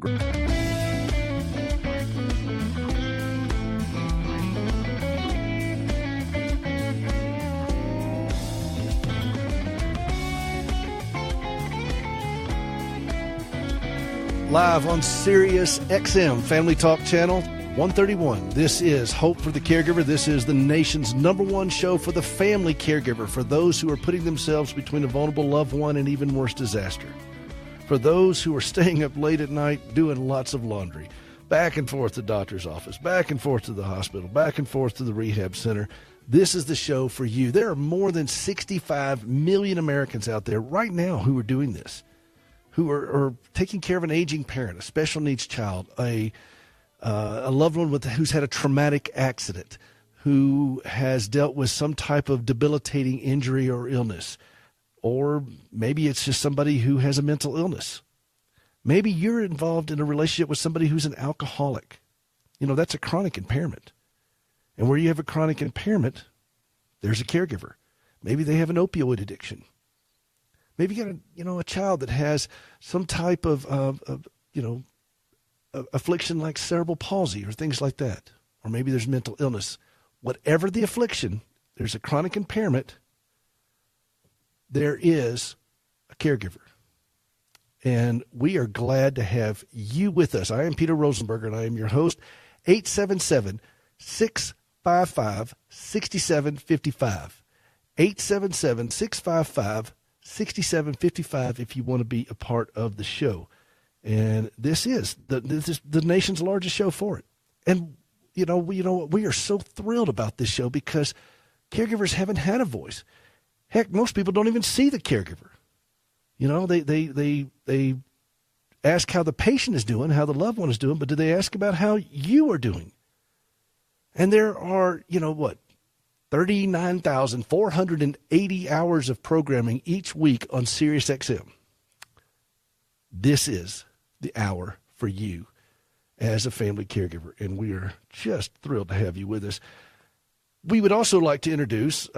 Live on Sirius XM Family Talk Channel 131. This is Hope for the Caregiver. This is the nation's #1 show for the family caregiver, for those who are putting themselves between a vulnerable loved one and even worse disaster. For those who are staying up late at night doing lots of laundry, back and forth to the doctor's office, back and forth to the hospital, back and forth to the rehab center. This is the show for you. There are more than 65 million Americans out there right now who are doing this, who are taking care of an aging parent, a special needs child, a loved one who's had a traumatic accident, who has dealt with some type of debilitating injury or illness, or maybe it's just somebody who has a mental illness. Maybe you're involved in a relationship with somebody who's an alcoholic. You know, that's a chronic impairment. And where you have a chronic impairment, there's a caregiver. Maybe they have an opioid addiction. Maybe you got a child that has some type of affliction like cerebral palsy or things like that. Or maybe there's mental illness. Whatever the affliction, there's a chronic impairment, there is a caregiver. And we are glad to have you with us. I am Peter Rosenberger, and I am your host. 877-655-6755. 877-655-6755 if you want to be a part of the show. And this is the nation's largest show for it. And, we are so thrilled about this show because caregivers haven't had a voice. Heck, most people don't even see the caregiver. They ask how the patient is doing, how the loved one is doing, but do they ask about how you are doing? And there are, 39,480 hours of programming each week on Sirius XM. This is the hour for you as a family caregiver, and we are just thrilled to have you with us. We would also like to introduce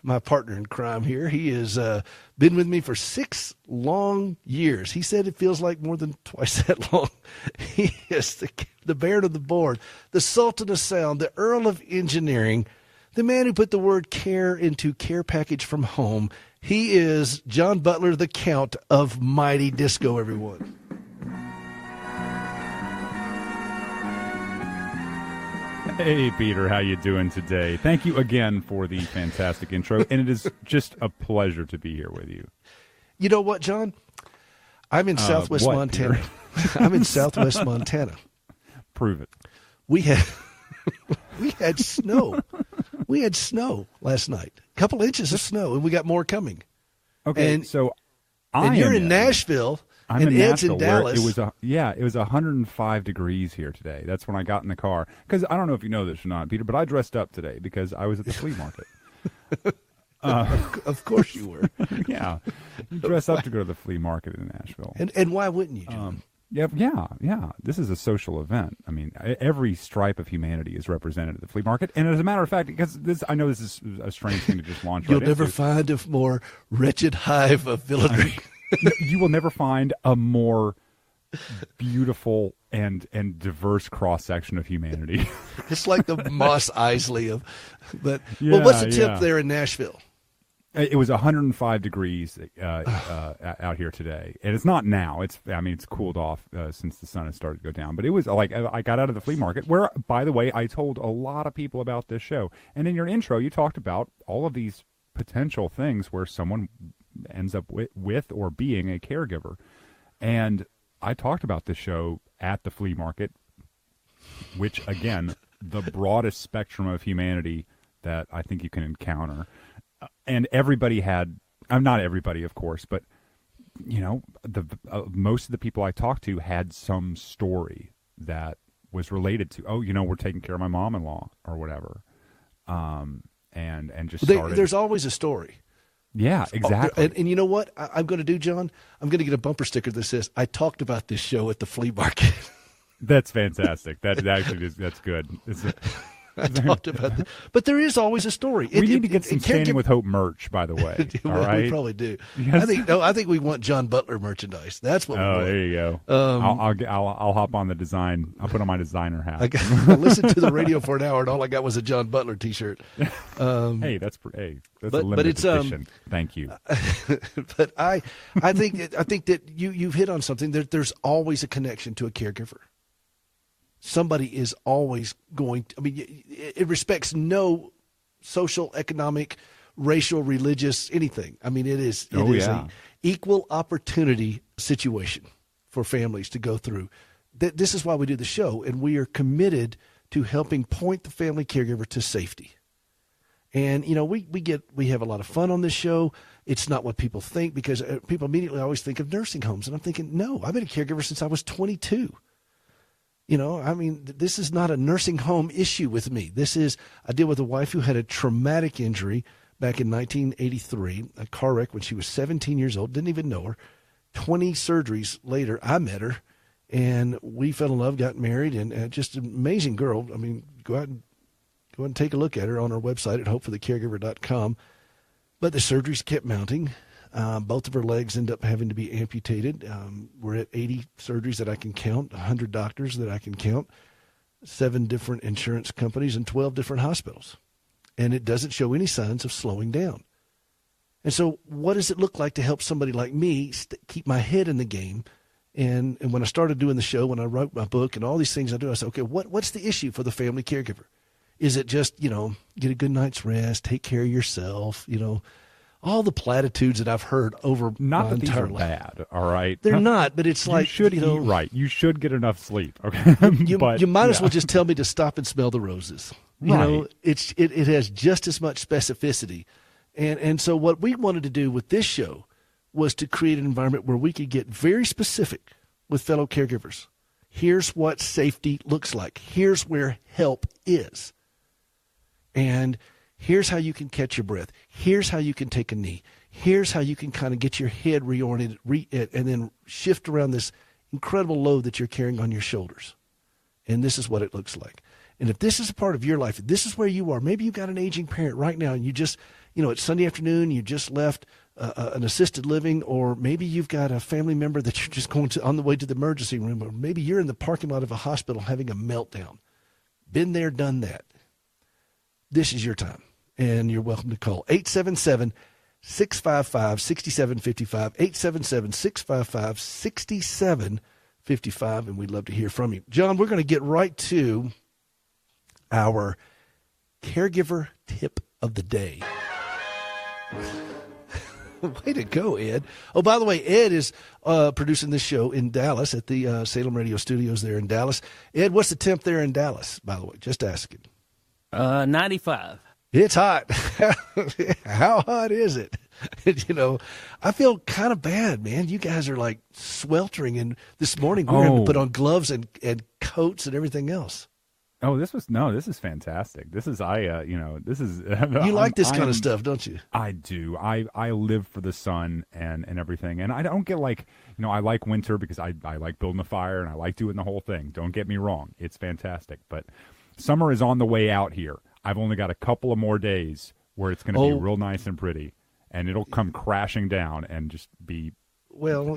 my partner in crime here. He has been with me for 6 long years. He said it feels like more than twice that long. He is the Baron of the board, the Sultan of sound, the Earl of engineering, the man who put the word care into Care Package from Home. He is John Butler, the Count of Mighty Disco, everyone. Hey, Peter, how you doing today? Thank you again for the fantastic intro, and it is just a pleasure to be here with you. You know what, John? I'm in Southwest Montana. I'm in Southwest Montana. Prove it. We had snow. We had snow last night. A couple inches of snow, and we got more coming. Okay, and you're in Nashville. I'm in Nashville, in Dallas. It was 105 degrees here today. That's when I got in the car. Because I don't know if you know this or not, Peter, but I dressed up today because I was at the flea market. Of course you were. Yeah, you dress up to go to the flea market in Nashville. And why wouldn't you, John? Yeah. This is a social event. I mean, every stripe of humanity is represented at the flea market. And as a matter of fact, because I know this is a strange thing to just launch You'll right never into. Find a more wretched hive of villainy. You will never find a more beautiful and diverse cross-section of humanity. It's like the Mos Eisley what's the tip there in Nashville? It was 105 degrees out here today, and it's not now. It's cooled off since the sun has started to go down. But it was like I got out of the flea market, where, by the way, I told a lot of people about this show. And in your intro, you talked about all of these potential things where someone ends up with or being a caregiver. And I talked about this show at the flea market, which, again, the broadest spectrum of humanity that I think you can encounter. And everybody had, not everybody, of course, but, most of the people I talked to had some story that was related to, we're taking care of my mom-in-law or whatever. And just started. There's always a story. Yeah, exactly. And you know what I'm going to do, John? I'm going to get a bumper sticker that says, I talked about this show at the flea market. That's fantastic. That actually is, that's good. I talked about that. But there is always a story. We need to get some Standing with Hope merch, by the way. All right? We probably do. Yes. I think we want John Butler merchandise. That's what we want. Oh, there you go. I'll hop on the design. I'll put on my designer hat. I listened to the radio for an hour, and all I got was a John Butler T-shirt. Hey, that's a limited edition. Thank you. But I think that you've hit on something. There's always a connection to a caregiver. Somebody is always going to, it respects no social, economic, racial, religious, anything. It is an equal opportunity situation for families to go through. This is why we do the show, and we are committed to helping point the family caregiver to safety. And, we have a lot of fun on this show. It's not what people think, because people immediately always think of nursing homes. And I'm thinking, no, I've been a caregiver since I was 22. This is not a nursing home issue with me. I deal with a wife who had a traumatic injury back in 1983, a car wreck when she was 17 years old, didn't even know her. 20 surgeries later, I met her, and we fell in love, got married, and just an amazing girl. Go out and take a look at her on our website at hopeforthecaregiver.com. But the surgeries kept mounting. Both of her legs end up having to be amputated. We're at 80 surgeries that I can count, 100 doctors that I can count, 7 different insurance companies, and 12 different hospitals. And it doesn't show any signs of slowing down. And so what does it look like to help somebody like me keep my head in the game? And when I started doing the show, when I wrote my book and all these things I do, I said, okay, what's the issue for the family caregiver? Is it just, get a good night's rest, take care of yourself, all the platitudes that I've heard over not my that entire these are life. Bad, all right? They're not, but it's like, you should eat right. You should get enough sleep, okay? You might as well just tell me to stop and smell the roses. It has just as much specificity. And so what we wanted to do with this show was to create an environment where we could get very specific with fellow caregivers. Here's what safety looks like. Here's where help is. And here's how you can catch your breath. Here's how you can take a knee. Here's how you can kind of get your head reoriented and then shift around this incredible load that you're carrying on your shoulders. And this is what it looks like. And if this is a part of your life, if this is where you are, maybe you've got an aging parent right now and you just, it's Sunday afternoon, you just left an assisted living, or maybe you've got a family member that you're just going to on the way to the emergency room, or maybe you're in the parking lot of a hospital having a meltdown. Been there, done that. This is your time, and you're welcome to call 877-655-6755, 877-655-6755, and we'd love to hear from you. John, we're going to get right to our caregiver tip of the day. Way to go, Ed. Oh, by the way, Ed is producing this show in Dallas at the Salem Radio Studios there in Dallas. Ed, what's the temp there in Dallas, by the way? Just asking. 95. It's hot. How hot is it? I feel kind of bad, man. You guys are like sweltering, and this morning we're going to put on gloves and coats and everything else. Oh, this is fantastic. This is, this is. You like this kind of stuff, don't you? I do. I live for the sun and everything. And I don't get I like winter because I like building a fire and I like doing the whole thing. Don't get me wrong. It's fantastic. But summer is on the way out here. I've only got a couple of more days where it's going to be real nice and pretty, and it'll come crashing down and just be. Well,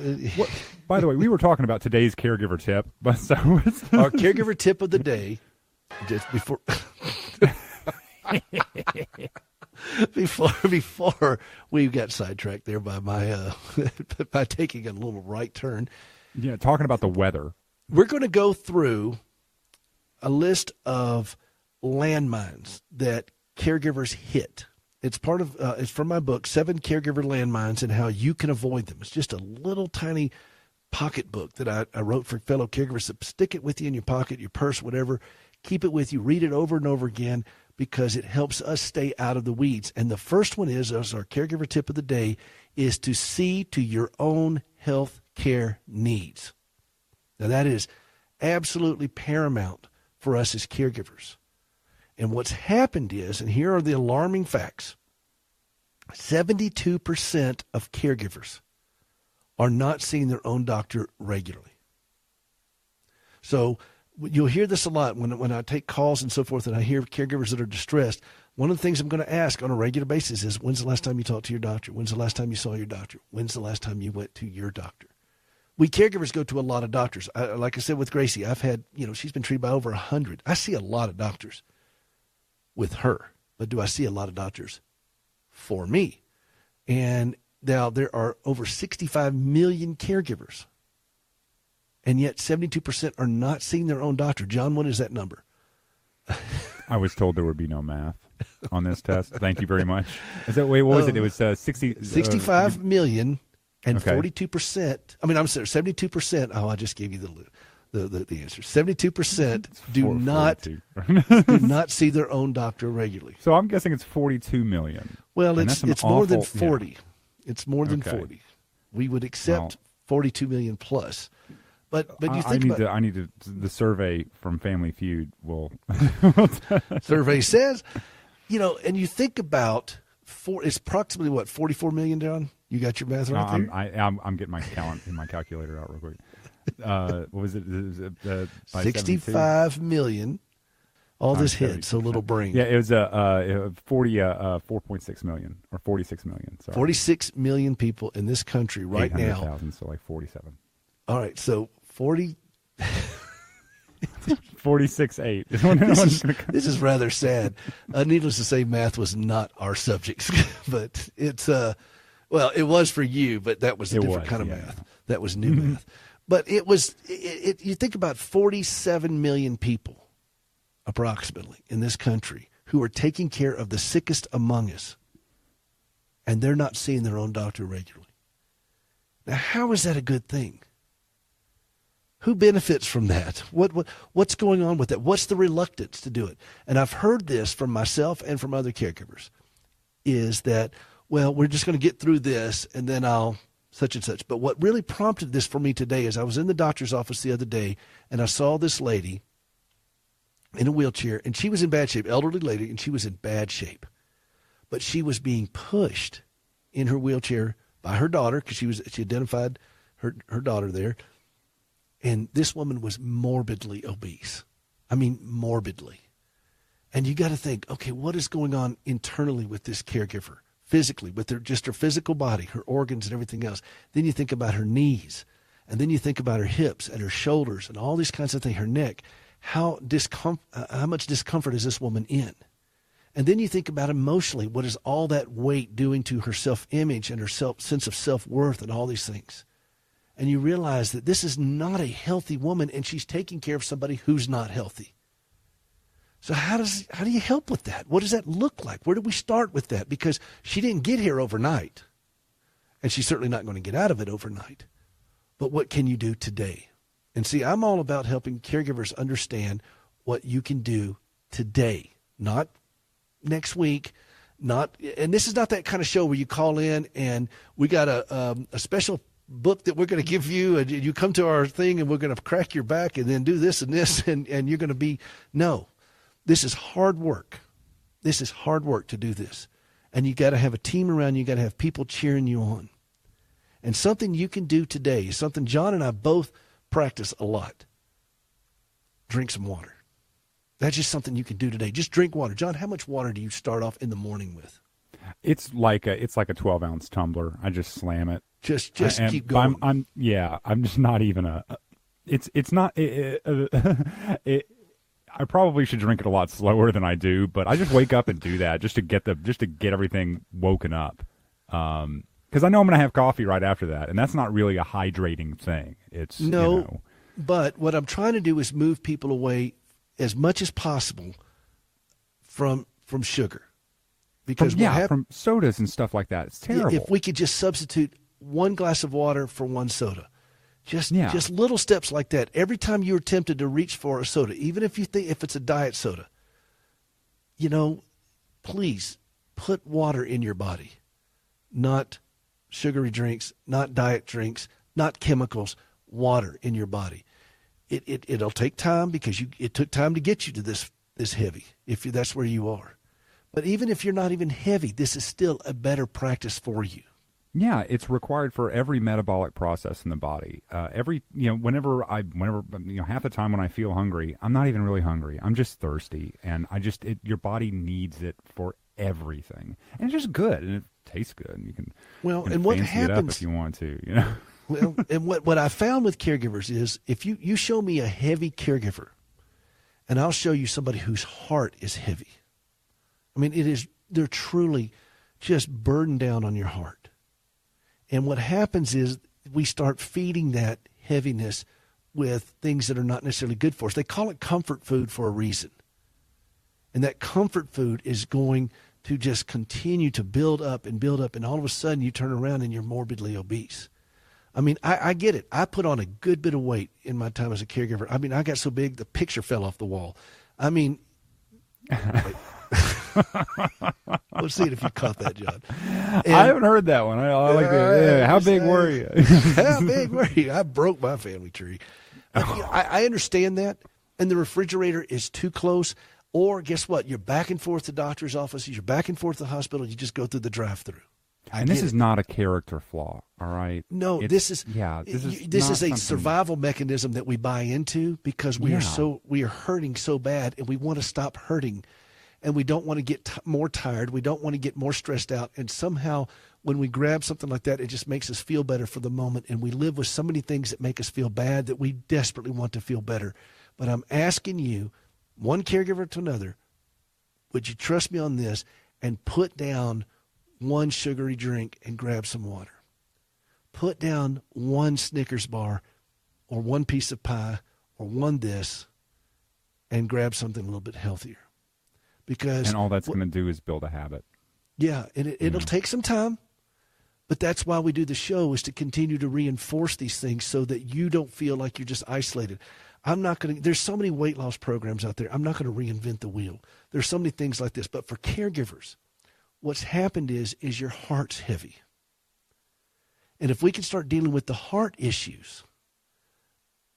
by the way, we were talking about today's caregiver tip, but our caregiver tip of the day, just before we got sidetracked there by my by taking a little right turn. Yeah, talking about the weather. We're going to go through a list of landmines that caregivers hit. It's part of it's from my book, 7 Caregiver Landmines and How You Can Avoid Them. It's just a little tiny pocket book that I wrote for fellow caregivers. So stick it with you in your pocket, your purse, whatever. Keep it with you. Read it over and over again because it helps us stay out of the weeds. And the first one is, as our caregiver tip of the day, is to see to your own health care needs. Now, that is absolutely paramount for us as caregivers. And what's happened is, and here are the alarming facts, 72% of caregivers are not seeing their own doctor regularly. So You'll hear this a lot when I take calls and so forth, and I hear caregivers that are distressed. One of the things I'm going to ask on a regular basis is, when's the last time you talked to your doctor? When's the last time you saw your doctor? When's the last time you went to your doctor? We caregivers go to a lot of doctors. Like I said with Gracie, I've had, she's been treated by over 100. I see a lot of doctors with her, but do I see a lot of doctors for me? And now there are over 65 million caregivers, and yet 72% are not seeing their own doctor. John, what is that number? I was told there would be no math on this test. Thank you very much. What was it? It was 65 million and 42%. I mean, I'm sorry, 72%. Oh, I just gave you the answer. 72% do not see their own doctor regularly. So I'm guessing it's 42 million. Well, it's more than 40. Yeah. It's more than 40. We would accept 42 million plus. But you think the survey from Family Feud will survey says, and you think about it's approximately what, 44 million, John? You got your math right there? I'm getting my calculator out real quick. What was it? 65 million. All this head, so little brain. Yeah, it was 4.6 million or 46 million. Sorry. 46 million people in this country right now. 800,000, so like 47. All right, so 46.8. This is rather sad. Needless to say, math was not our subject, but it's it was for you, but that was a different kind of math. That was new math. But it was you think about 47 million people approximately in this country who are taking care of the sickest among us, and they're not seeing their own doctor regularly. Now, how is that a good thing? Who benefits from that? What's going on with that? What's the reluctance to do it? And I've heard this from myself and from other caregivers, is that, well, we're just going to get through this and then I'll such and such. But what really prompted this for me today is I was in the doctor's office the other day and I saw this lady in a wheelchair, and she was in bad shape, elderly lady, and she was in bad shape. But she was being pushed in her wheelchair by her daughter, because she identified her daughter there. And this woman was morbidly obese. I mean, morbidly. And you got to think, okay, what is going on internally with this caregiver, physically, with her physical body, her organs and everything else. Then you think about her knees, and then you think about her hips and her shoulders and all these kinds of things, her neck. How much discomfort is this woman in? And then you think about emotionally, what is all that weight doing to her self-image and her sense of self-worth and all these things? And you realize that this is not a healthy woman, and she's taking care of somebody who's not healthy. So how do you help with that? What does that look like? Where do we start with that? Because she didn't get here overnight, and she's certainly not going to get out of it overnight. But what can you do today? And see, I'm all about helping caregivers understand what you can do today, not next week, and this is not that kind of show where you call in and we got a special book that we're going to give you, and you come to our thing and we're going to crack your back and then do this and this, and you're going to be, no, this is hard work. This is hard work to do this. And you got to have a team around you. You got to have people cheering you on. And something you can do today, something John and I both practice a lot. Drink some water. That's just something you can do today. Just drink water. John, how much water do you start off in the morning with? It's like a 12-ounce tumbler. I just slam it. Just keep going. I'm just not even it's not I probably should drink it a lot slower than I do, but I just wake up and do that just to get everything woken up. Because I know I'm going to have coffee right after that, and that's not really a hydrating thing. It's But what I'm trying to do is move people away as much as possible from sugar, because from sodas and stuff like that. It's terrible. If we could just substitute one glass of water for one soda, just little steps like that. Every time you're tempted to reach for a soda, even if it's a diet soda, please put water in your body, not sugary drinks, not diet drinks, not chemicals, water in your body. It'll take time, because it took time to get you to this heavy, if that's where you are. But even if you're not even heavy, this is still a better practice for you. Yeah, it's required for every metabolic process in the body. Whenever half the time when I feel hungry, I'm not even really hungry. I'm just thirsty, and your body needs it for everything, and it's just good, and it tastes good. And you can and what fancy it up happens if you want to, Well, and what I found with caregivers is if you show me a heavy caregiver, and I'll show you somebody whose heart is heavy. I mean, they're truly just burdened down on your heart. And what happens is we start feeding that heaviness with things that are not necessarily good for us. They call it comfort food for a reason. And that comfort food is going to just continue to build up, and all of a sudden you turn around and you're morbidly obese. I mean, I get it. I put on a good bit of weight in my time as a caregiver. I mean, I got so big the picture fell off the wall. I mean, let's see if you caught that, John. And I haven't heard that one. I like that. How big were you? How big were you? I broke my family tree. I understand that, and the refrigerator is too close. Or guess what? You're back and forth to doctor's offices. You're back and forth to the hospital. You just go through the drive-through. And this is not a character flaw, all right? No, this is a survival mechanism that we buy into because we are hurting so bad, and we want to stop hurting, and we don't want to get more tired. We don't want to get more stressed out, and somehow when we grab something like that, it just makes us feel better for the moment, and we live with so many things that make us feel bad that we desperately want to feel better. But I'm asking you, one caregiver to another, would you trust me on this and put down one sugary drink and grab some water? Put down one Snickers bar or one piece of pie or one this and grab something a little bit healthier. And all that's going to do is build a habit. Yeah, and it'll take some time, but that's why we do the show, is to continue to reinforce these things so that you don't feel like you're just isolated. There's so many weight loss programs out there. I'm not going to reinvent the wheel. There's so many things like this, but for caregivers, what's happened is your heart's heavy. And if we can start dealing with the heart issues,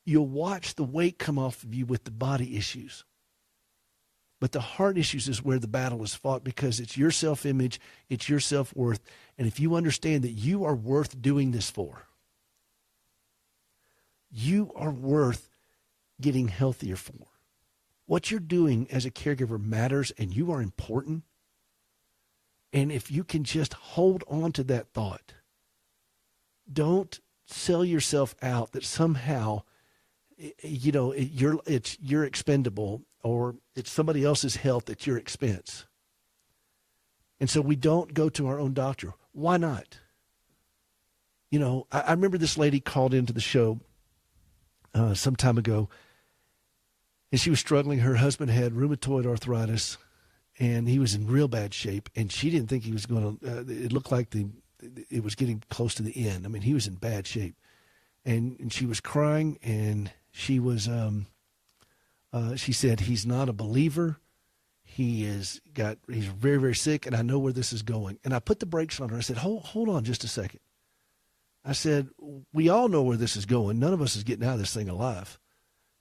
you'll watch the weight come off of you with the body issues. But the heart issues is where the battle is fought, because it's your self-image, it's your self-worth. And if you understand that you are worth doing this for, you are worth getting healthier for. What you're doing as a caregiver matters, and you are important. And if you can just hold on to that thought, don't sell yourself out that somehow, you're expendable, or it's somebody else's health at your expense. And so we don't go to our own doctor. Why not? I remember this lady called into the show some time ago, and she was struggling. Her husband had rheumatoid arthritis, and he was in real bad shape, and she didn't think he was going to, it looked like it was getting close to the end. I mean, he was in bad shape. And she was crying, and she was, she said, he's not a believer. He's very, very sick, and I know where this is going. And I put the brakes on her. I said, hold on just a second. I said, we all know where this is going. None of us is getting out of this thing alive.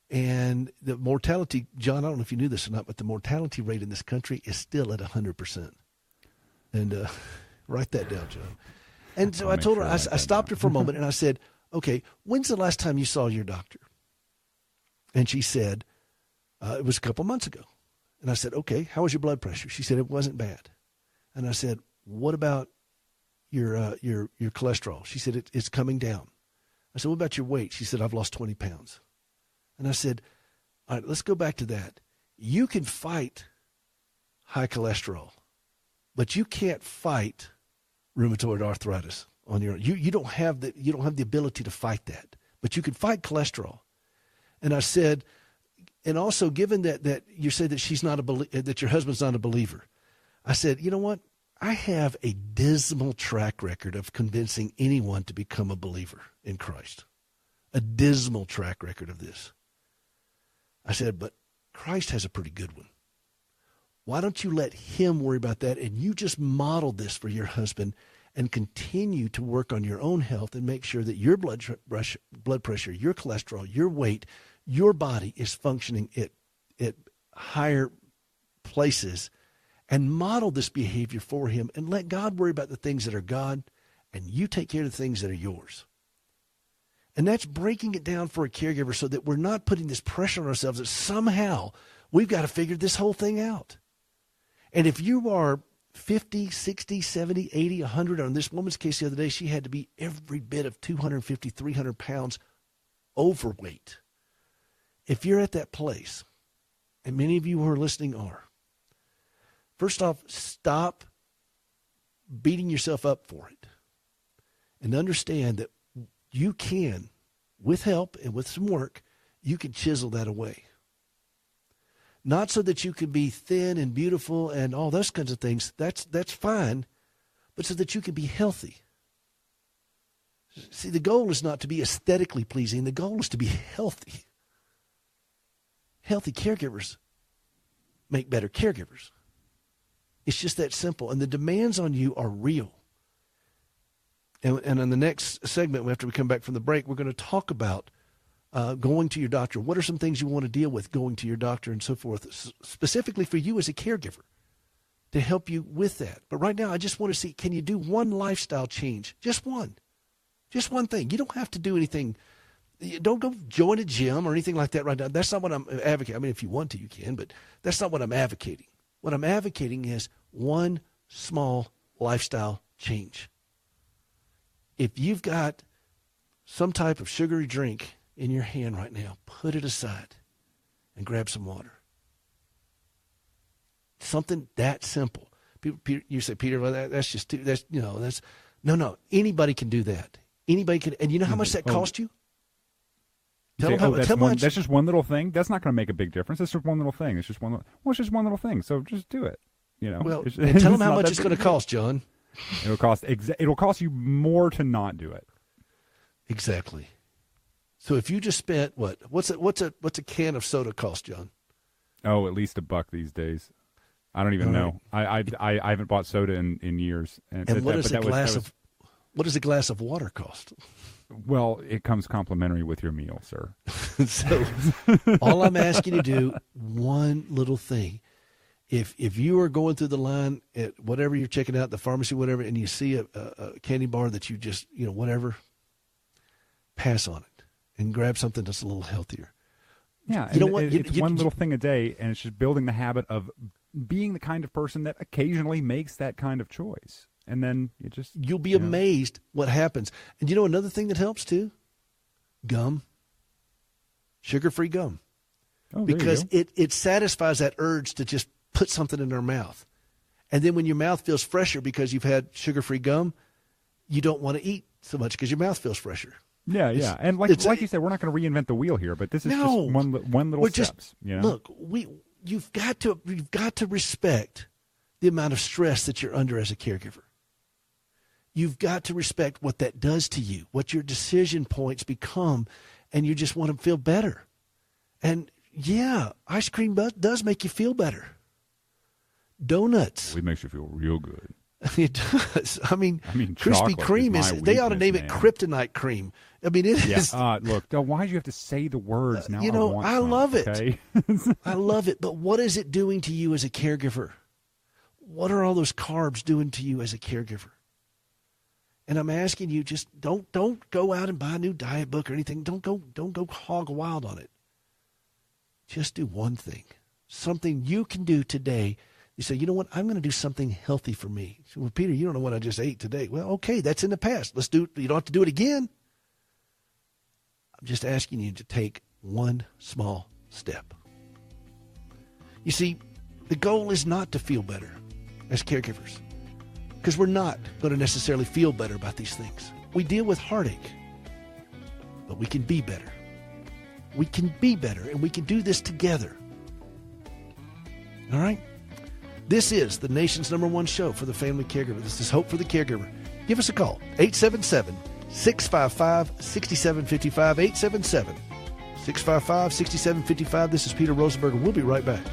And the mortality, John, I don't know if you knew this or not, but the mortality rate in this country is still at 100%. And write that down, John. And so I told her, I stopped her for a moment, and I said, okay, when's the last time you saw your doctor? And she said, it was a couple months ago. And I said, okay, how was your blood pressure? She said, it wasn't bad. And I said, what about your cholesterol? She said, it's coming down. I said, what about your weight? She said, I've lost 20 pounds. And I said, all right, let's go back to that. You can fight high cholesterol, but you can't fight rheumatoid arthritis on your own. You don't have the ability to fight that, but you can fight cholesterol. And I said, and also given that you said that she's not that your husband's not a believer, I said, you know what? I have a dismal track record of convincing anyone to become a believer in Christ. A dismal track record of this. I said, but Christ has a pretty good one. Why don't you let him worry about that, and you just model this for your husband and continue to work on your own health and make sure that your blood pressure, your cholesterol, your weight, your body is functioning at higher places, and model this behavior for him and let God worry about the things that are God and you take care of the things that are yours. And that's breaking it down for a caregiver so that we're not putting this pressure on ourselves that somehow we've got to figure this whole thing out. And if you are 50, 60, 70, 80, 100, on this woman's case the other day, she had to be every bit of 250, 300 pounds overweight. If you're at that place, and many of you who are listening are, first off, stop beating yourself up for it and understand that you can, with help and with some work, you can chisel that away. Not so that you can be thin and beautiful and all those kinds of things. That's fine, but so that you can be healthy. See, the goal is not to be aesthetically pleasing. The goal is to be healthy. Healthy caregivers make better caregivers. It's just that simple. And the demands on you are real. And in the next segment, after we come back from the break, we're going to talk about going to your doctor. What are some things you want to deal with going to your doctor and so forth, specifically for you as a caregiver to help you with that. But right now, I just want to see, can you do one lifestyle change? Just one. Just one thing. You don't have to do anything. Don't go join a gym or anything like that right now. That's not what I'm advocating. I mean, if you want to, you can, but that's not what I'm advocating. What I'm advocating is one small lifestyle change. If you've got some type of sugary drink in your hand right now, put it aside and grab some water. Something that simple. Peter, you say, Peter, well, that's just too, that's, you know, that's, no, anybody can do that. Anybody can, and you know how much that cost you? That's just one little thing. That's not going to make a big difference. It's just one little thing. It's just one little thing. So just do it. You know. Well, and tell them how much it's going to cost, John. It'll cost you more to not do it. Exactly. So if you just spent what's a can of soda cost, John? Oh, at least $1 these days. I don't even know. I haven't bought soda in years. And what does a glass of water cost? Well, it comes complimentary with your meal, sir. So all I'm asking you to do, one little thing. If you are going through the line at whatever you're checking out, the pharmacy, whatever, and you see a candy bar that you just, whatever, pass on it and grab something that's a little healthier. Yeah, it's one little thing a day, and it's just building the habit of being the kind of person that occasionally makes that kind of choice. And then you'll be amazed what happens. And another thing that helps too? Gum. Sugar-free gum. Oh, because it satisfies that urge to just put something in our mouth. And then when your mouth feels fresher because you've had sugar-free gum, you don't want to eat so much because your mouth feels fresher. Yeah. And like you said, we're not going to reinvent the wheel here, but this is just one little steps. Look, you've got to respect the amount of stress that you're under as a caregiver. You've got to respect what that does to you, what your decision points become, and you just want to feel better. And yeah, ice cream does make you feel better. Donuts. It makes you feel real good. It does. I mean Krispy Kreme they ought to name it kryptonite cream. I mean, it is. Look, why do you have to say the words now? I love it. Okay? I love it. But what is it doing to you as a caregiver? What are all those carbs doing to you as a caregiver? And I'm asking you, just don't go out and buy a new diet book or anything. Don't go hog wild on it. Just do one thing, something you can do today. You say, you know what? I'm going to do something healthy for me. So, well, Peter, you don't know what I just ate today. Well, okay, that's in the past. Let's do it. You don't have to do it again. I'm just asking you to take one small step. You see, the goal is not to feel better as caregivers, because we're not going to necessarily feel better about these things. We deal with heartache, but we can be better. We can be better, and we can do this together. All right? This is the nation's #1 show for the family caregiver. This is Hope for the Caregiver. Give us a call, 877-655-6755, 877-655-6755. This is Peter Rosenberger. We'll be right back.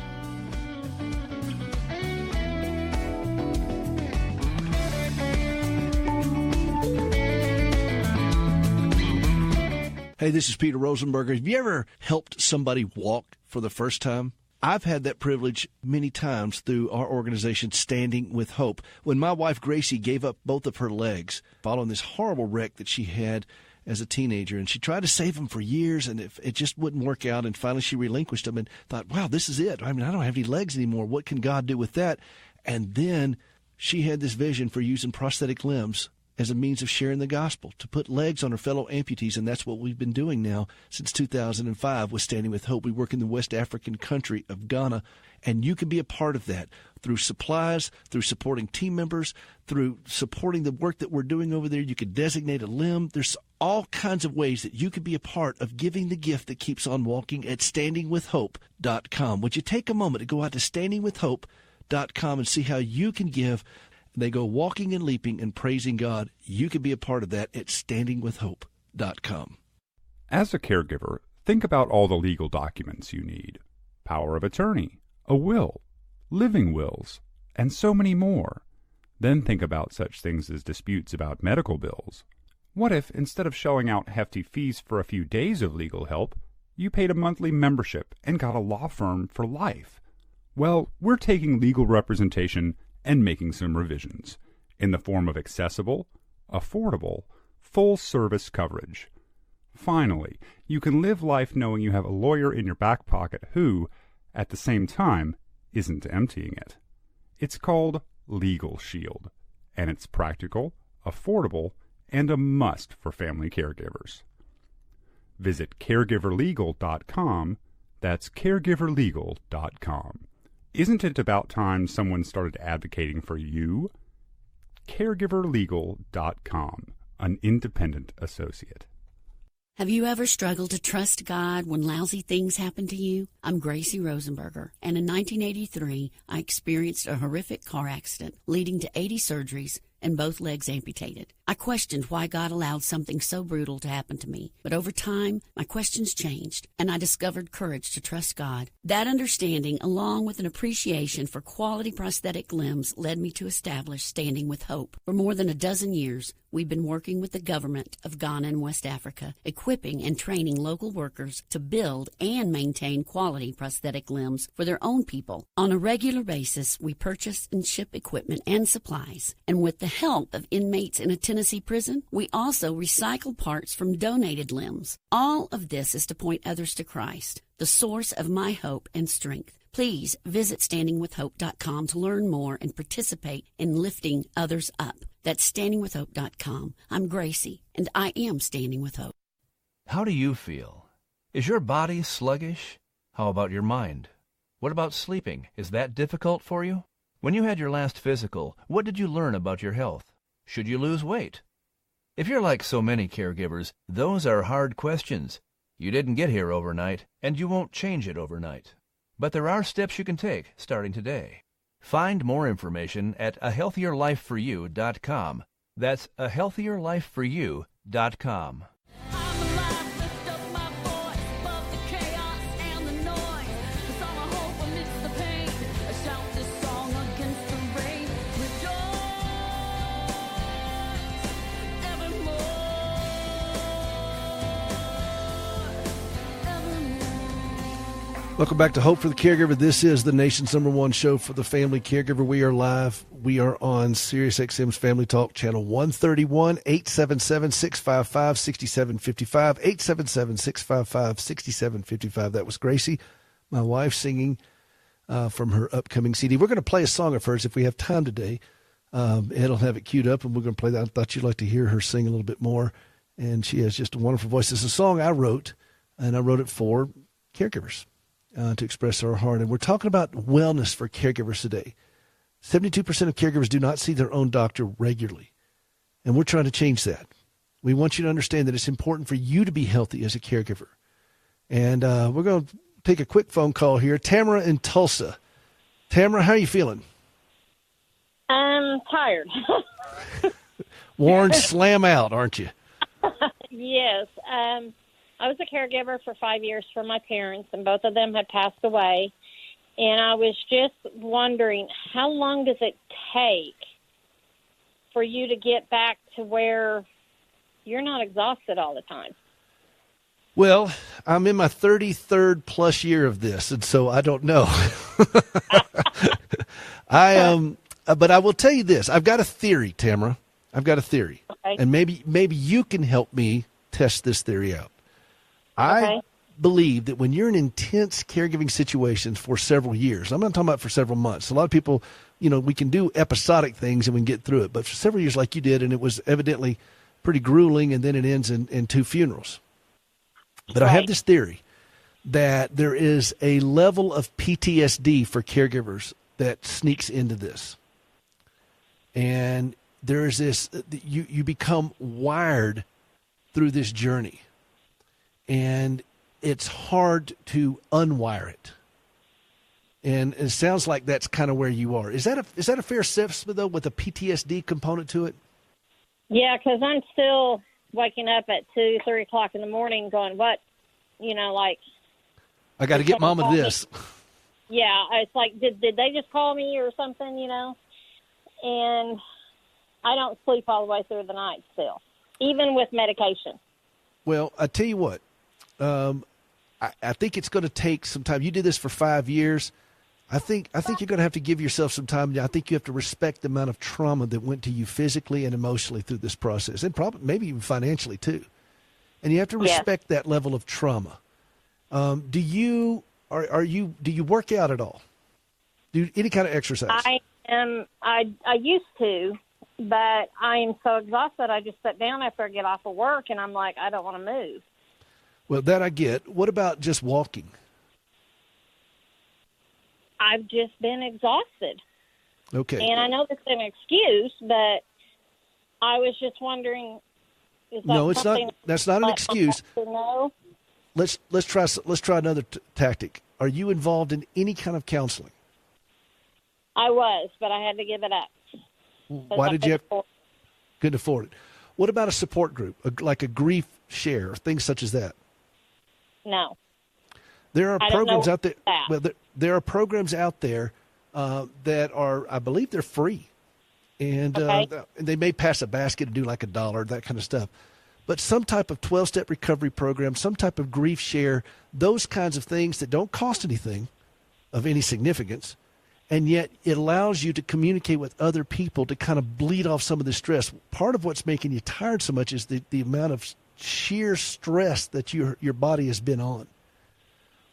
Hey, this is Peter Rosenberger. Have you ever helped somebody walk for the first time? I've had that privilege many times through our organization, Standing with Hope. When my wife, Gracie, gave up both of her legs following this horrible wreck that she had as a teenager, and she tried to save them for years, and it just wouldn't work out, and finally she relinquished them and thought, wow, this is it. I mean, I don't have any legs anymore. What can God do with that? And then she had this vision for using prosthetic limbs as a means of sharing the gospel, to put legs on her fellow amputees, and that's what we've been doing now since 2005 with Standing with Hope. We work in the West African country of Ghana, and you can be a part of that through supplies, through supporting team members, through supporting the work that we're doing over there. You could designate a limb. There's all kinds of ways that you could be a part of giving the gift that keeps on walking at standingwithhope.com. Would you take a moment to go out to standingwithhope.com and see how you can give? They go walking and leaping and praising God. You can be a part of that at standingwithhope.com. As a caregiver, think about all the legal documents you need. Power of attorney, a will, living wills, and so many more. Then think about such things as disputes about medical bills. What if, instead of shelling out hefty fees for a few days of legal help, you paid a monthly membership and got a law firm for life? Well, we're taking legal representation and making some revisions in the form of accessible, affordable, full-service coverage. Finally, you can live life knowing you have a lawyer in your back pocket who, at the same time, isn't emptying it. It's called Legal Shield, and it's practical, affordable, and a must for family caregivers. Visit caregiverlegal.com. That's caregiverlegal.com. Isn't it about time someone started advocating for you? Caregiverlegal.com, an independent associate. Have you ever struggled to trust God when lousy things happen to you? I'm Gracie Rosenberger, and in 1983, I experienced a horrific car accident leading to 80 surgeries and both legs amputated. I questioned why God allowed something so brutal to happen to me, but over time, my questions changed, and I discovered courage to trust God. That understanding, along with an appreciation for quality prosthetic limbs, led me to establish Standing with Hope. For more than a dozen years, we've been working with the government of Ghana and West Africa, equipping and training local workers to build and maintain quality prosthetic limbs for their own people. On a regular basis, we purchase and ship equipment and supplies, and with the help of inmates in a Tennessee prison, we also recycle parts from donated limbs. All of this is to point others to Christ, the source of my hope and strength. Please visit standingwithhope.com to learn more and participate in lifting others up. That's standingwithhope.com. I'm Gracie, and I am Standing with Hope. How do you feel? Is your body sluggish? How about your mind? What about sleeping? Is that difficult for you? When you had your last physical, what did you learn about your health? Should you lose weight? If you're like so many caregivers, those are hard questions. You didn't get here overnight, and you won't change it overnight. But there are steps you can take starting today. Find more information at ahealthierlifeforyou.com. That's ahealthierlifeforyou.com. Welcome back to Hope for the Caregiver. This is the nation's #1 show for the family caregiver. We are live. We are on Sirius XM's Family Talk Channel 131, 877-655-6755, 877-655-6755. That was Gracie, my wife, singing from her upcoming CD. We're going to play a song of hers if we have time today. Ed will have it queued up, and we're going to play that. I thought you'd like to hear her sing a little bit more, and she has just a wonderful voice. It's a song I wrote, and I wrote it for caregivers. To express our heart. And we're talking about wellness for caregivers today. 72% of caregivers do not see their own doctor regularly. And we're trying to change that. We want you to understand that it's important for you to be healthy as a caregiver. And we're going to take a quick phone call here. Tamara in Tulsa. Tamara, how are you feeling? I'm tired. Worn slam out, aren't you? Yes. I was a caregiver for 5 years for my parents, and both of them had passed away. And I was just wondering, how long does it take for you to get back to where you're not exhausted all the time? Well, I'm in my 33rd plus year of this, and so I don't know. But I will tell you this. I've got a theory, Tamara. I've got a theory. Okay. And maybe you can help me test this theory out. Okay. I believe that when you're in intense caregiving situations for several years, I'm not talking about for several months. A lot of people, we can do episodic things and we can get through it. But for several years like you did, and it was evidently pretty grueling, and then it ends in 2 funerals. But I have this theory that there is a level of PTSD for caregivers that sneaks into this. And there is this, you become wired through this journey. And it's hard to unwire it. And it sounds like that's kind of where you are. Is that a fair assessment, though, with a PTSD component to it? Yeah, because I'm still waking up at 2, 3 o'clock in the morning going, what? I got to get Mama this. Yeah, it's like, did they just call me or something, And I don't sleep all the way through the night still, even with medication. Well, I tell you what, I think it's going to take some time. You did this for 5 years. I think you're going to have to give yourself some time. I think you have to respect the amount of trauma that went to you physically and emotionally through this process, and probably maybe even financially too. And you have to respect that level of trauma. Do you work out at all? Do any kind of exercise? I used to, but I am so exhausted. I just sit down after I get off of work, and I'm like, I don't want to move. Well, that I get. What about just walking? I've just been exhausted. Okay. And I know that's an excuse, but I was just wondering. No, it's not. That's not an excuse. No. Let's try another tactic. Are you involved in any kind of counseling? I was, but I had to give it up. Why did you couldn't afford it? What about a support group, like a grief share, things such as that? No. There are programs out there. Well, there are programs out there that are, I believe, they're free, and they may pass a basket and do like $1, that kind of stuff. But some type of 12-step recovery program, some type of grief share, those kinds of things that don't cost anything of any significance, and yet it allows you to communicate with other people to kind of bleed off some of the stress. Part of what's making you tired so much is the amount of sheer stress that your body has been on.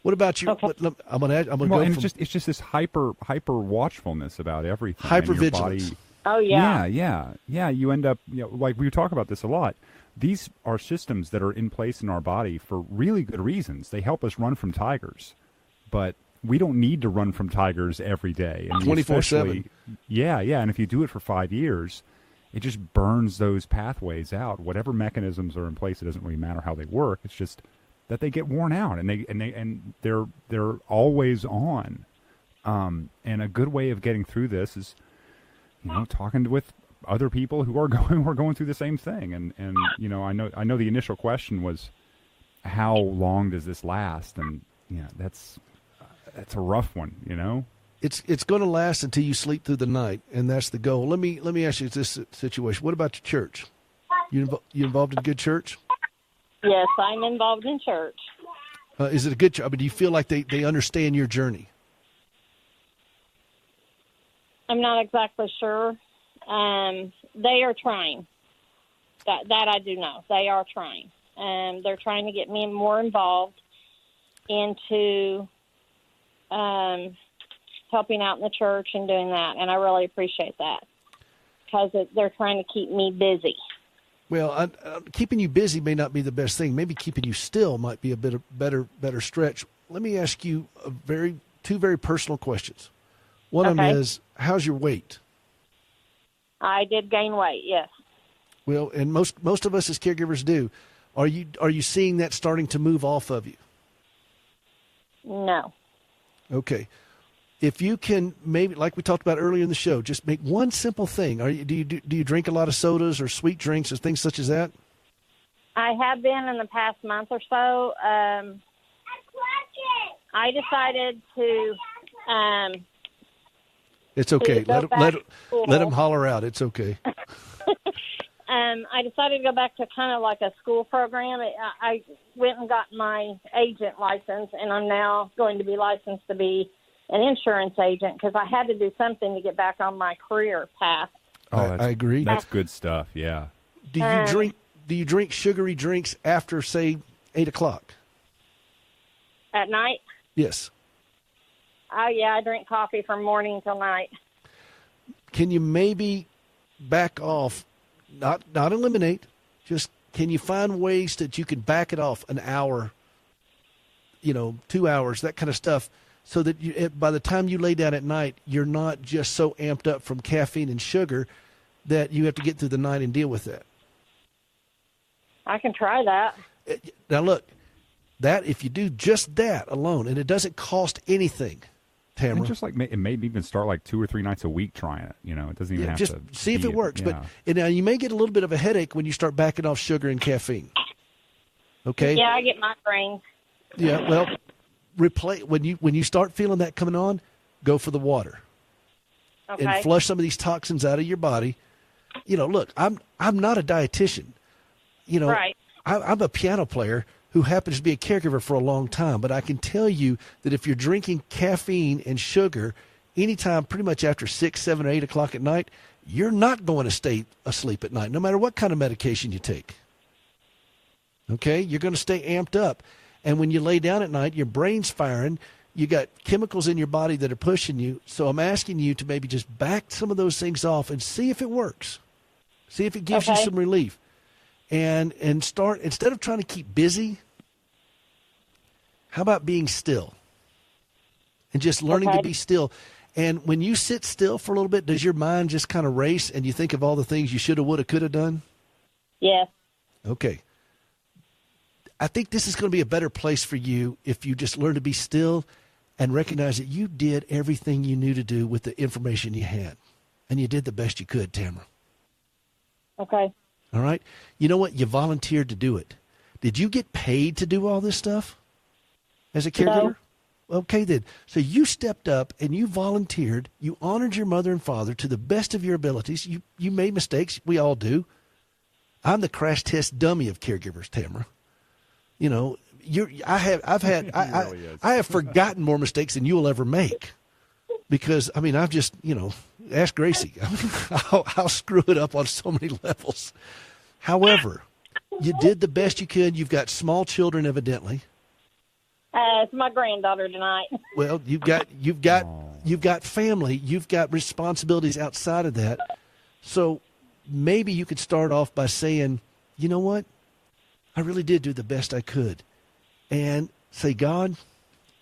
What about you? Okay. I'm gonna go. And it's just this hyper watchfulness about everything. Hypervigilance. Oh yeah. Yeah. You end up, like we talk about this a lot. These are systems that are in place in our body for really good reasons. They help us run from tigers, but we don't need to run from tigers every day. 24/7. Yeah. And if you do it for 5 years, it just burns those pathways out. Whatever mechanisms are in place, it doesn't really matter how they work. It's just that they get worn out, and they're always on. And a good way of getting through this is, talking with other people who are going through the same thing. And I know the initial question was, how long does this last? And that's a rough one. It's going to last until you sleep through the night, and that's the goal. Let me ask you this situation. What about your church? You involved in a good church? Yes, I'm involved in church. Is it a good church? I mean, do you feel like they understand your journey? I'm not exactly sure. They are trying. That I do know. They are trying. They're trying to get me more involved into helping out in the church and doing that, and I really appreciate that because they're trying to keep me busy. Well, keeping you busy may not be the best thing. Maybe keeping you still might be a bit of better stretch. Let me ask you two very personal questions. One of them is, how's your weight? I did gain weight, yes. Well, and most of us as caregivers do. Are you seeing that starting to move off of you? No. Okay. If you can, maybe like we talked about earlier in the show, just make one simple thing. Do you drink a lot of sodas or sweet drinks or things such as that? I have been in the past month or so. I decided to. It's okay. Let him holler out. It's okay. I decided to go back to kind of like a school program. I went and got my agent license, and I'm now going to be licensed to be an insurance agent because I had to do something to get back on my career path. Oh, I agree. That's good stuff. Yeah. Do you drink sugary drinks after, say, 8 o'clock? At night? Yes. Oh, yeah, I drink coffee from morning till night. Can you maybe back off, not eliminate, just can you find ways that you can back it off an hour, 2 hours, that kind of stuff, so that by the time you lay down at night, you're not just so amped up from caffeine and sugar that you have to get through the night and deal with that? I can try that. Now, look, that if you do just that alone, and it doesn't cost anything, Tamara. And just like it may even start like 2 or 3 nights a week trying it. It doesn't even have just to see if it works. Yeah. But now you may get a little bit of a headache when you start backing off sugar and caffeine. Okay. Yeah, I get migraines. Yeah. Well, replace when you start feeling that coming on, go for the water. Okay. And flush some of these toxins out of your body. Look, I'm not a dietitian. Right. I'm a piano player who happens to be a caregiver for a long time, but I can tell you that if you're drinking caffeine and sugar anytime pretty much after 6, 7, or 8 o'clock at night, you're not going to stay asleep at night, no matter what kind of medication you take. Okay? You're going to stay amped up. And when you lay down at night, your brain's firing. You got chemicals in your body that are pushing you. So I'm asking you to maybe just back some of those things off and see if it works. See if it gives you some relief. And start, instead of trying to keep busy, how about being still? And just learning to be still. And when you sit still for a little bit, does your mind just kind of race and you think of all the things you should have, would have, could have done? Yes. Okay. I think this is going to be a better place for you if you just learn to be still and recognize that you did everything you knew to do with the information you had. And you did the best you could, Tamara. Okay. All right? You know what? You volunteered to do it. Did you get paid to do all this stuff as a caregiver? No. Okay, then. So you stepped up and you volunteered. You honored your mother and father to the best of your abilities. You made mistakes. We all do. I'm the crash test dummy of caregivers, Tamara. I have forgotten more mistakes than you will ever make because, I've just, ask Gracie. I'll screw it up on so many levels. However, you did the best you could. You've got small children, evidently. It's my granddaughter tonight. Well, you've got family. You've got responsibilities outside of that. So maybe you could start off by saying, you know what? I really did do the best I could. And say, God,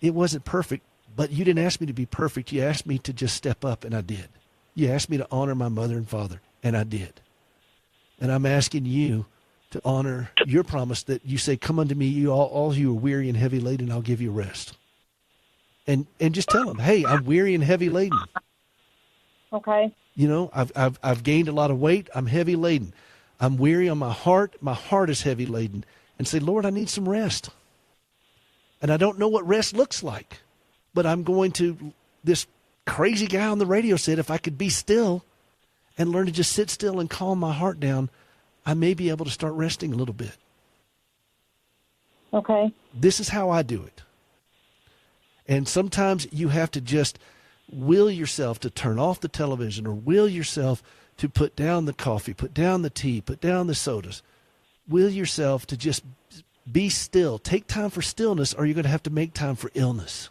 it wasn't perfect, but you didn't ask me to be perfect. You asked me to just step up, and I did. You asked me to honor my mother and father, and I did. And I'm asking you to honor your promise that you say, come unto me, you all you are weary and heavy laden, I'll give you rest. And just tell them, hey, I'm weary and heavy laden. Okay. I've gained a lot of weight. I'm heavy laden. I'm weary on my heart. My heart is heavy laden. And say, Lord, I need some rest. And I don't know what rest looks like, but I'm going to, this crazy guy on the radio said, if I could be still and learn to just sit still and calm my heart down, I may be able to start resting a little bit. Okay. This is how I do it. And sometimes you have to just will yourself to turn off the television or will yourself to put down the coffee, put down the tea, put down the sodas. Will yourself to just be still. Take time for stillness or you're going to have to make time for illness.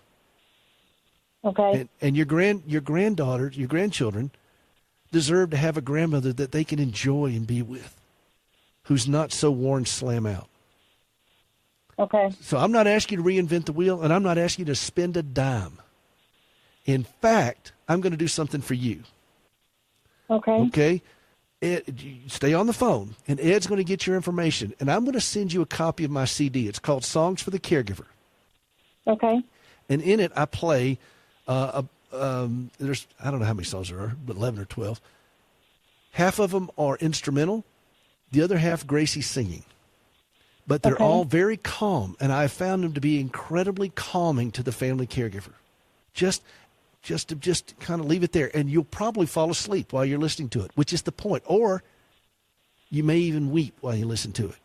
Okay. And your granddaughter, your grandchildren deserve to have a grandmother that they can enjoy and be with, who's not so worn slam out. Okay. So I'm not asking you to reinvent the wheel, and I'm not asking you to spend a dime. In fact, I'm going to do something for you. Okay. Okay? Ed, stay on the phone, and Ed's going to get your information, and I'm going to send you a copy of my CD. It's called Songs for the Caregiver. Okay. And in it, I play, there's, I don't know how many songs there are, but 11 or 12. Half of them are instrumental. The other half, Gracie singing. But they're all very calm, and I found them to be incredibly calming to the family caregiver. Just kind of leave it there, and you'll probably fall asleep while you're listening to it, which is the point. Or You may even weep while you listen to it.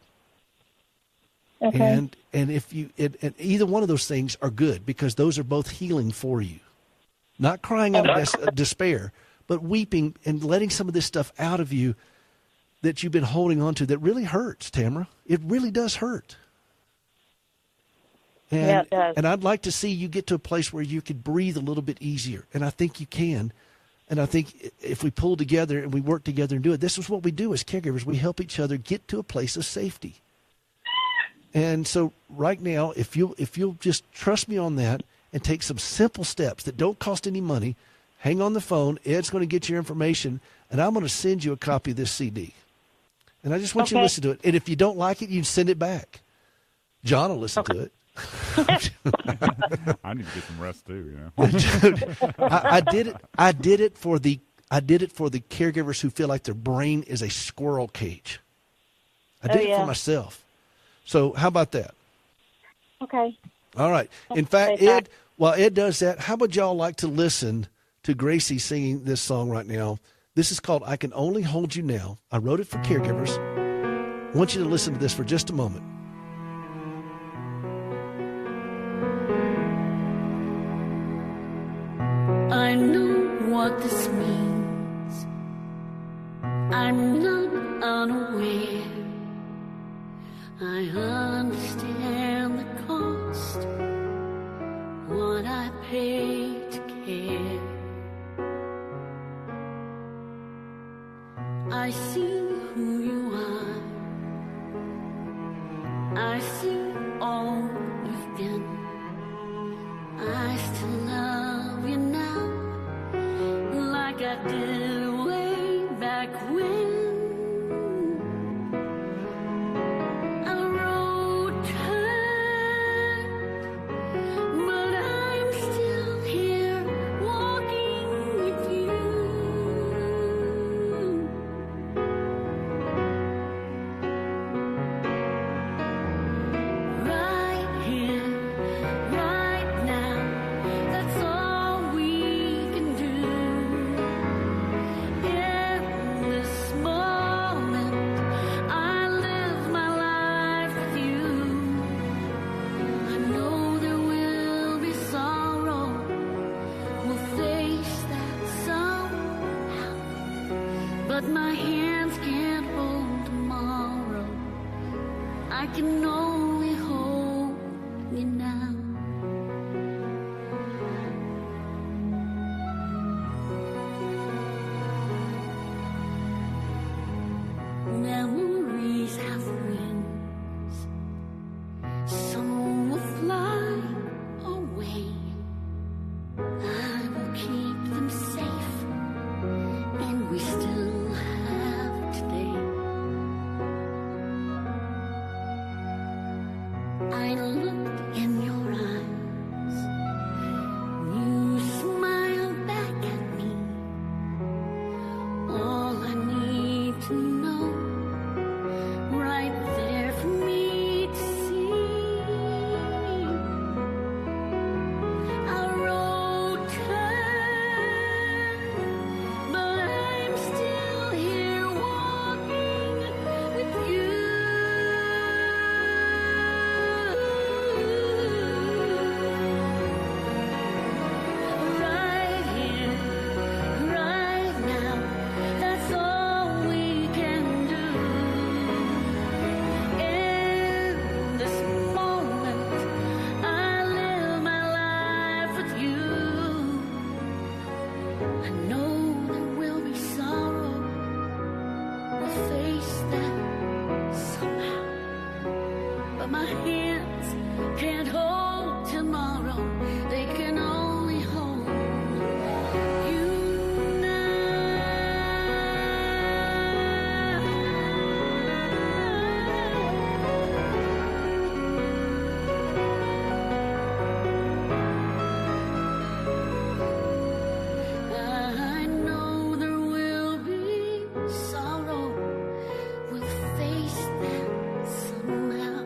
Okay. And if you and either one of those things are good, because those are both healing for you. Not crying out of despair, but weeping and letting some of this stuff out of you that you've been holding on to that really hurts, Tamara. It really does hurt. And, yeah, it does. And I'd like to see you get to a place where you could breathe a little bit easier. And I think you can. And I think if we pull together and we work together and do it, this is what we do as caregivers. We help each other get to a place of safety. And so right now, if you'll just trust me on that and take some simple steps that don't cost any money, hang on the phone. Ed's going to get your information, and I'm going to send you a copy of this CD. And I just want you to listen to it. And if you don't like it, you can send it back. John will listen to it. I need to get some rest too, you know. Dude, I did it for the caregivers who feel like their brain is a squirrel cage. I did it for myself. So how about that? Okay. All right. In fact, Ed, while Ed does that, how would y'all like to listen to Gracie singing this song right now? This is called I Can Only Hold You Now. I wrote it for caregivers. I want you to listen to this for just a moment. I know what this means. I'm not unaware. I understand the cost, what I pay to care. I see who you are. I see all you've been. I still love you now, like I did way back when. But my hands can't hold tomorrow. I can only hold you now. Memories have wings. Some will fly away. I will keep them safe, and we still have today. I looked in your eyes. You smiled back at me. All I need to know, right there for me to see. Our road turned, but I'm still here walking with you. Right here, right now, that's all we can do. In this moment, I live my life with you. I know there will be sorrow. We'll face that somehow. But my hands can't hold tomorrow. They can only hold you now. I know there will be sorrow. We'll face that somehow.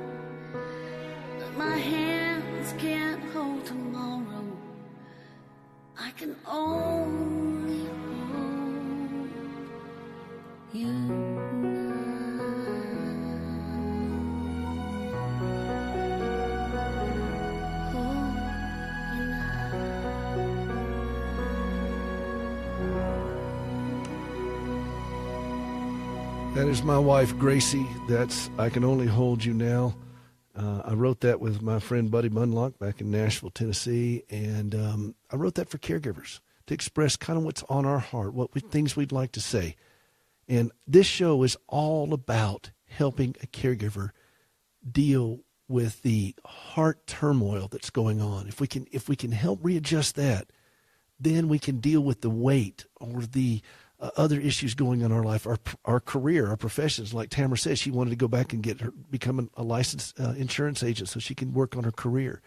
But my hands can't hold tomorrow. I can only hold you now. That is my wife, Gracie. That's I Can Only Hold You Now. I wrote that with my friend Buddy Munlock back in Nashville, Tennessee, and I wrote that for caregivers to express kind of what's on our heart, things we'd like to say. And this show is all about helping a caregiver deal with the heart turmoil that's going on. If we can help readjust that, then we can deal with the weight or the other issues going on in our life, our career, our professions. Like Tamara said, she wanted to go back and become a licensed insurance agent so she can work on her career.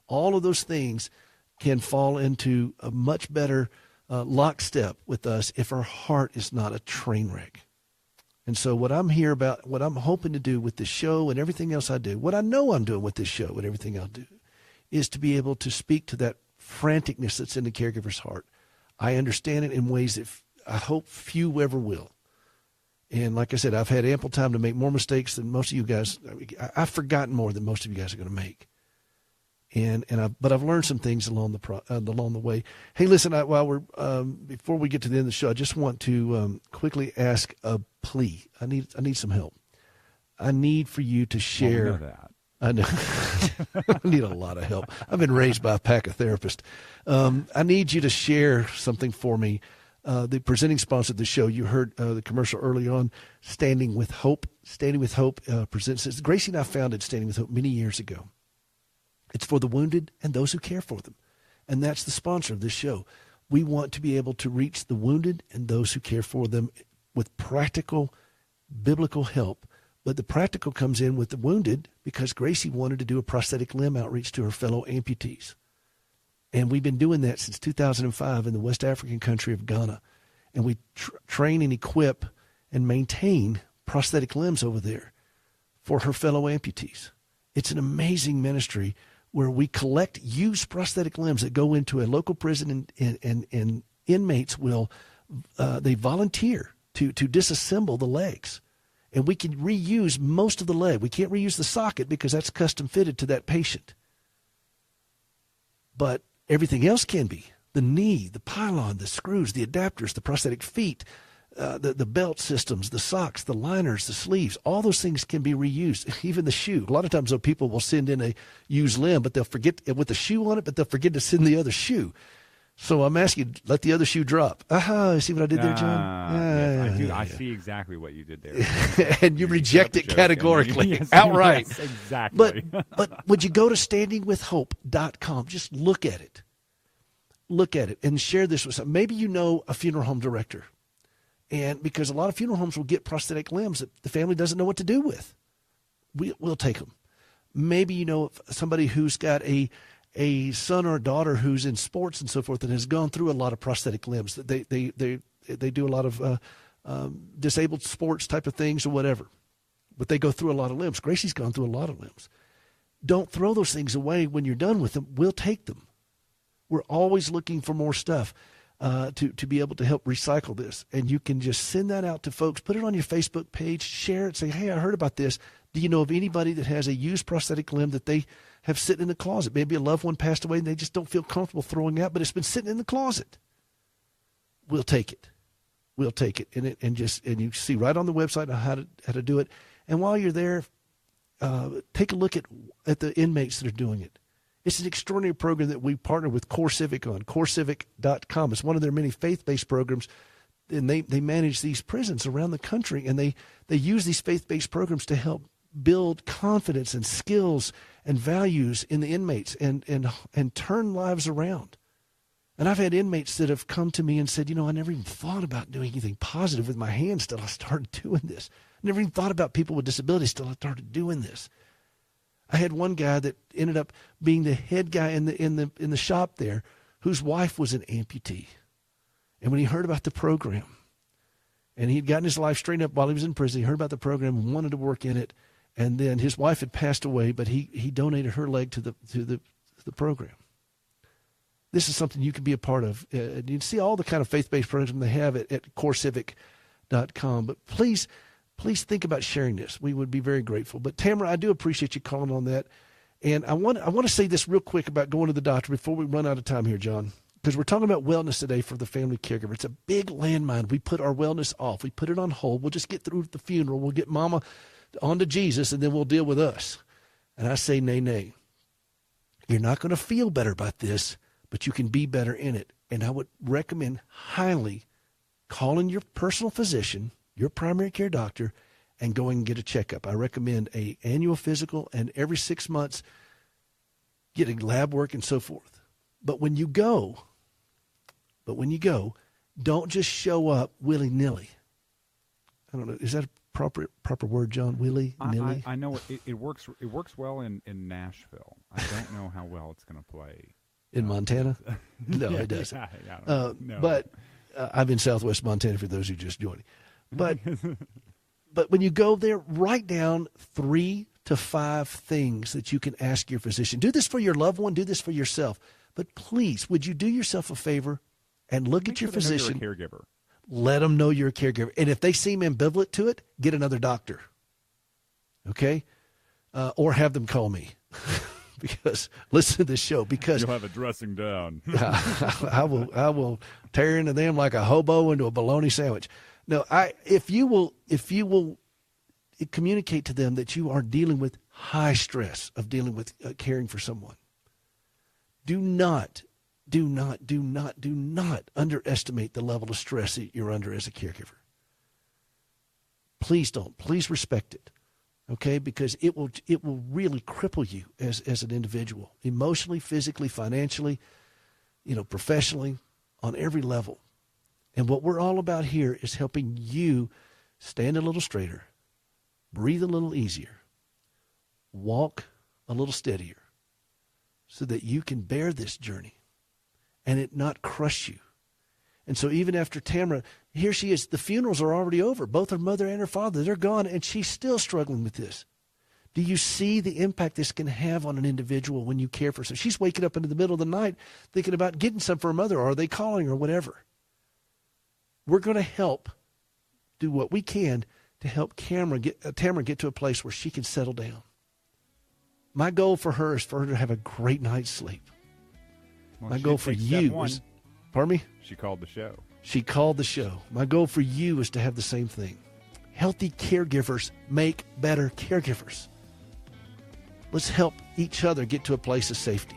All of those things can fall into a much better lockstep with us if our heart is not a train wreck. And so what I'm hoping to do with this show and everything else I do, what I know I'm doing with this show and everything I'll do, is to be able to speak to that franticness that's in the caregiver's heart. I understand it in ways that I hope few ever will. And like I said, I've had ample time to make more mistakes than most of you guys. I've forgotten more than most of you guys are going to make. But I've learned some things along the way. Hey, listen, before we get to the end of the show, I just want to quickly ask a plea. I need some help. I need for you to share. Well, we know that. I know. I need a lot of help. I've been raised by a pack of therapists. I need you to share something for me. The presenting sponsor of the show, you heard the commercial early on, Standing with Hope. Standing with Hope presents this. Gracie and I founded Standing with Hope many years ago. It's for the wounded and those who care for them. And that's the sponsor of this show. We want to be able to reach the wounded and those who care for them with practical biblical help. But the practical comes in with the wounded because Gracie wanted to do a prosthetic limb outreach to her fellow amputees. And we've been doing that since 2005 in the West African country of Ghana. And we train and equip and maintain prosthetic limbs over there for her fellow amputees. It's an amazing ministry where we collect used prosthetic limbs that go into a local prison, and inmates they volunteer to disassemble the legs. And we can reuse most of the leg. We can't reuse the socket because that's custom fitted to that patient. But everything else can be. The knee, the pylon, the screws, the adapters, the prosthetic feet, the belt systems, the socks, the liners, the sleeves, all those things can be reused. Even the shoe. A lot of times, though, people will send in a used limb, but they'll forget with the shoe on it, but they'll forget to send the other shoe. So I'm asking, let the other shoe drop. See what I did there, John? Yes, I do. I see exactly what you did there. And you reject it categorically, yes, outright. Yes, exactly. But would you go to standingwithhope.com? Just look at it. Look at it and share this with some. Maybe you know a funeral home director. And because a lot of funeral homes will get prosthetic limbs that the family doesn't know what to do with. We'll take them. Maybe you know somebody who's got a son or a daughter who's in sports and so forth and has gone through a lot of prosthetic limbs. They do a lot of disabled sports type of things or whatever. But they go through a lot of limbs. Gracie's gone through a lot of limbs. Don't throw those things away when you're done with them. We'll take them. We're always looking for more stuff to be able to help recycle this. And you can just send that out to folks. Put it on your Facebook page. Share it. Say, hey, I heard about this. Do you know of anybody that has a used prosthetic limb that they have sitting in the closet? Maybe a loved one passed away and they just don't feel comfortable throwing out, but it's been sitting in the closet. We'll take it. We'll take it. And you see right on the website how to do it. And while you're there, take a look at the inmates that are doing it. It's an extraordinary program that we partner with CoreCivic on, CoreCivic.com. It's one of their many faith-based programs, and they manage these prisons around the country, and they use these faith-based programs to help build confidence and skills and values in the inmates and turn lives around. And I've had inmates that have come to me and said, I never even thought about doing anything positive with my hands till I started doing this. I never even thought about people with disabilities till I started doing this. I had one guy that ended up being the head guy in the shop there, whose wife was an amputee. And when he heard about the program, and he'd gotten his life straightened up while he was in prison, he heard about the program and wanted to work in it. And then his wife had passed away, but he donated her leg to the program. This is something you can be a part of. You can see all the kind of faith-based programs they have at CoreCivic.com. But please think about sharing this. We would be very grateful. But Tamara, I do appreciate you calling on that. And I want to say this real quick about going to the doctor before we run out of time here, John. because we're talking about wellness today for the family caregiver. It's a big landmine. We put our wellness off. We put it on hold. We'll just get through the funeral. We'll get mama onto Jesus, and then we'll deal with us. And I say, nay. You're not going to feel better about this, but you can be better in it. And I would recommend highly calling your personal physician, your primary care doctor, and going and get a checkup. I recommend an annual physical and every 6 months getting lab work and so forth. But when you go, don't just show up willy-nilly. I don't know. Is that a proper word, John? Willy-nilly? I know it works. It works well in Nashville. I don't know how well it's going to play in Montana. No, yeah, it doesn't. I don't know. But I'm in Southwest Montana for those who just joined. But when you go there, write down 3 to 5 things that you can ask your physician. Do this for your loved one. Do this for yourself. But please, would you do yourself a favor and look at your physician? You're a caregiver. Let them know you're a caregiver. And if they seem ambivalent to it, get another doctor. Okay? Or have them call me. Because listen to this show. Because you'll have a dressing down. I will tear into them like a hobo into a bologna sandwich. No, if you will communicate to them that you are dealing with high stress of dealing with caring for someone. Do not underestimate the level of stress that you're under as a caregiver. Please don't. Please respect it. Okay? Because it will really cripple you as an individual, emotionally, physically, financially, professionally, on every level. And what we're all about here is helping you stand a little straighter, breathe a little easier, walk a little steadier, so that you can bear this journey and it not crush you. And so even after Tamara, here she is, the funerals are already over. Both her mother and her father, they're gone, and she's still struggling with this. Do you see the impact this can have on an individual when you care for someone? She's waking up into the middle of the night thinking about getting some for her mother, or are they calling her, or whatever. We're going to help do what we can to help Tamara get to a place where she can settle down. My goal for her is for her to have a great night's sleep. Well, my goal for you is, pardon me? She called the show. She called the show. My goal for you is to have the same thing. Healthy caregivers make better caregivers. Let's help each other get to a place of safety.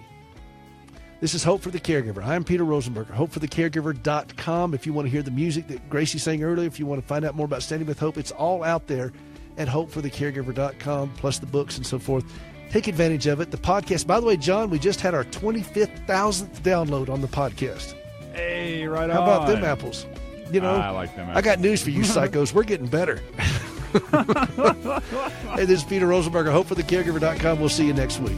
This is Hope for the Caregiver. I'm Peter Rosenberger, hopeforthecaregiver.com. If you want to hear the music that Gracie sang earlier, if you want to find out more about Standing with Hope, it's all out there at hopeforthecaregiver.com, plus the books and so forth. Take advantage of it. The podcast, by the way, John, we just had our 25,000th download on the podcast. Hey, right on. How about them apples? I like them apples. I got news for you psychos. We're getting better. Hey, this is Peter Rosenberger, hopeforthecaregiver.com. We'll see you next week.